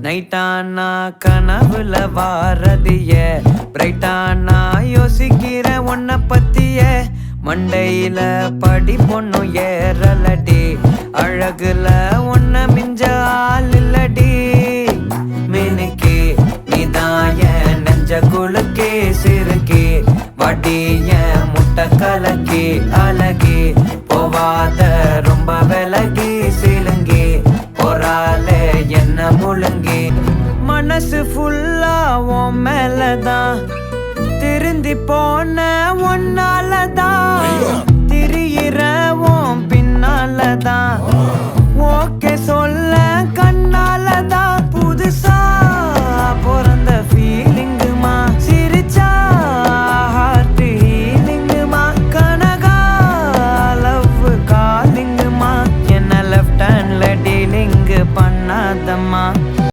நைட்டானா கனவுல வாரதிய பிரைட்டானா யோசிக்கிற உன்னை பத்திய மண்டையில படி பொண்ணும் ஏறலடி அழகுல உன்னை மிஞ்ச ஆள் இல்லடி மினுக்கி நீதான் என் நெஞ்ச குலுக்கி சிறுக்கி வடிய முட்டை கலக்கி அழகி போவாத ரொம்ப விலகி சிலுங்கி போறாலே என்ன முழுங்கி மனசு ஃபுல்லா உன் மேலதான் திருந்தி போன ஒன்னாலதான் திரியிற உன் பின்னாலதான் ஓகே சொல்ல கண்ணாலதான்